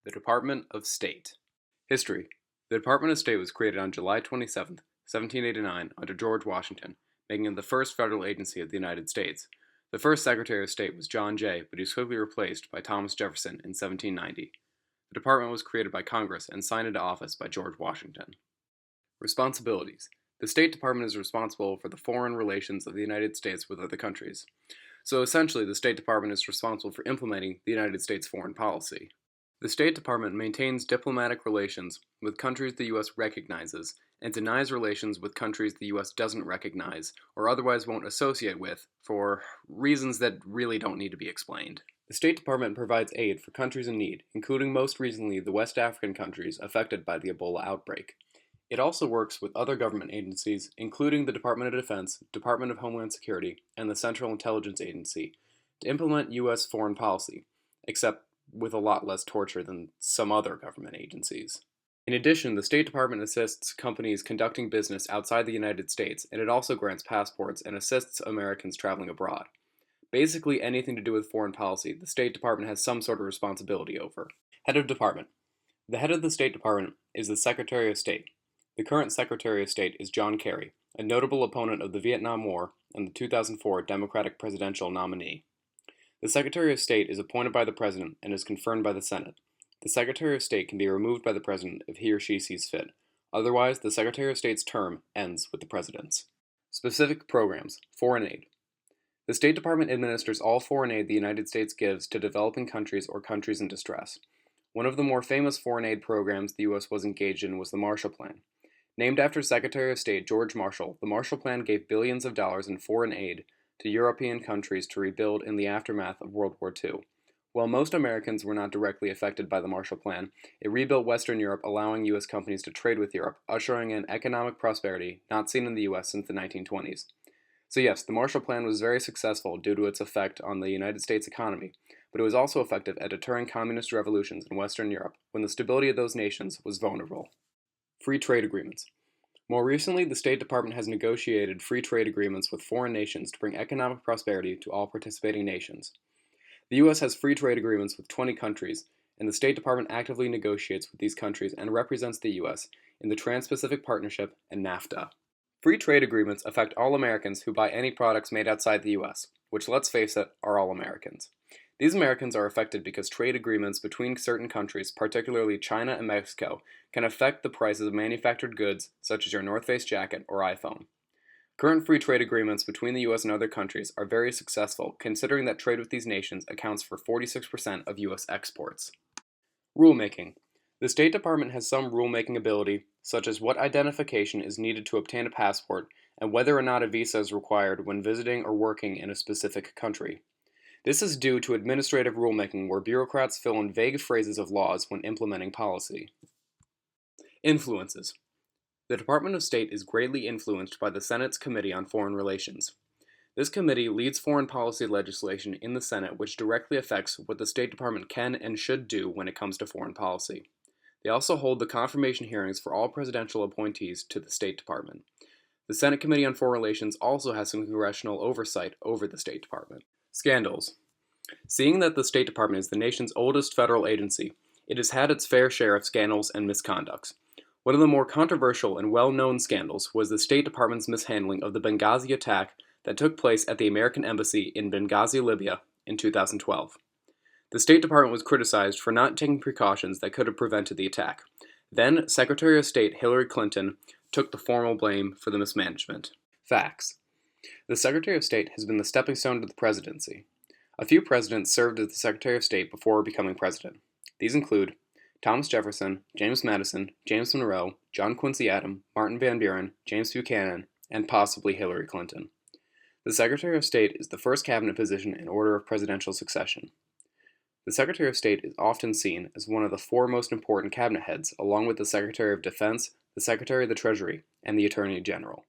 The Department of State. History. The Department of State was created on July 27, 1789, under George Washington, making it the first federal agency of the United States. The first Secretary of State was John Jay, but he was quickly replaced by Thomas Jefferson in 1790. The department was created by Congress and signed into office by George Washington. Responsibilities. The State Department is responsible for the foreign relations of the United States with other countries. So essentially, the State Department is responsible for implementing the United States foreign policy. The State Department maintains diplomatic relations with countries the U.S. recognizes and denies relations with countries the U.S. doesn't recognize or otherwise won't associate with for reasons that really don't need to be explained. The State Department provides aid for countries in need, including most recently the West African countries affected by the Ebola outbreak. It also works with other government agencies, including the Department of Defense, Department of Homeland Security, and the Central Intelligence Agency, to implement U.S. foreign policy, except with a lot less torture than some other government agencies. In addition, the State Department assists companies conducting business outside the United States, and it also grants passports and assists Americans traveling abroad. Basically anything to do with foreign policy, the State Department has some sort of responsibility over. Head of Department. The head of the State Department is the Secretary of State. The current Secretary of State is John Kerry, a notable opponent of the Vietnam War and the 2004 Democratic presidential nominee. The Secretary of State is appointed by the President and is confirmed by the Senate. The Secretary of State can be removed by the President if he or she sees fit. Otherwise, the Secretary of State's term ends with the President's. Specific programs. Foreign aid. The State Department administers all foreign aid the United States gives to developing countries or countries in distress. One of the more famous foreign aid programs the U.S. was engaged in was the Marshall Plan. Named after Secretary of State George Marshall, the Marshall Plan gave billions of dollars in foreign aid to European countries to rebuild in the aftermath of World War II. While most Americans were not directly affected by the Marshall Plan, it rebuilt Western Europe, allowing U.S. companies to trade with Europe, ushering in economic prosperity not seen in the U.S. since the 1920s. So yes, the Marshall Plan was very successful due to its effect on the United States economy, but it was also effective at deterring communist revolutions in Western Europe when the stability of those nations was vulnerable. Free trade agreements. More recently, the State Department has negotiated free trade agreements with foreign nations to bring economic prosperity to all participating nations. The U.S. has free trade agreements with 20 countries, and the State Department actively negotiates with these countries and represents the U.S. in the Trans-Pacific Partnership and NAFTA. Free trade agreements affect all Americans who buy any products made outside the U.S., which, let's face it, are all Americans. These Americans are affected because trade agreements between certain countries, particularly China and Mexico, can affect the prices of manufactured goods such as your North Face jacket or iPhone. Current free trade agreements between the U.S. and other countries are very successful, considering that trade with these nations accounts for 46% of U.S. exports. Rulemaking. The State Department has some rulemaking ability, such as what identification is needed to obtain a passport and whether or not a visa is required when visiting or working in a specific country. This is due to administrative rulemaking where bureaucrats fill in vague phrases of laws when implementing policy. Influences. The Department of State is greatly influenced by the Senate's Committee on Foreign Relations. This committee leads foreign policy legislation in the Senate which directly affects what the State Department can and should do when it comes to foreign policy. They also hold the confirmation hearings for all presidential appointees to the State Department. The Senate Committee on Foreign Relations also has some congressional oversight over the State Department. Scandals. Seeing that the State Department is the nation's oldest federal agency, it has had its fair share of scandals and misconducts. One of the more controversial and well-known scandals was the State Department's mishandling of the Benghazi attack that took place at the American Embassy in Benghazi, Libya, in 2012. The State Department was criticized for not taking precautions that could have prevented the attack. Then, Secretary of State Hillary Clinton took the formal blame for the mismanagement. Facts. The Secretary of State has been the stepping stone to the presidency. A few presidents served as the Secretary of State before becoming president. These include Thomas Jefferson, James Madison, James Monroe, John Quincy Adams, Martin Van Buren, James Buchanan, and possibly Hillary Clinton. The Secretary of State is the first cabinet position in order of presidential succession. The Secretary of State is often seen as one of the four most important cabinet heads, along with the Secretary of Defense, the Secretary of the Treasury, and the Attorney General.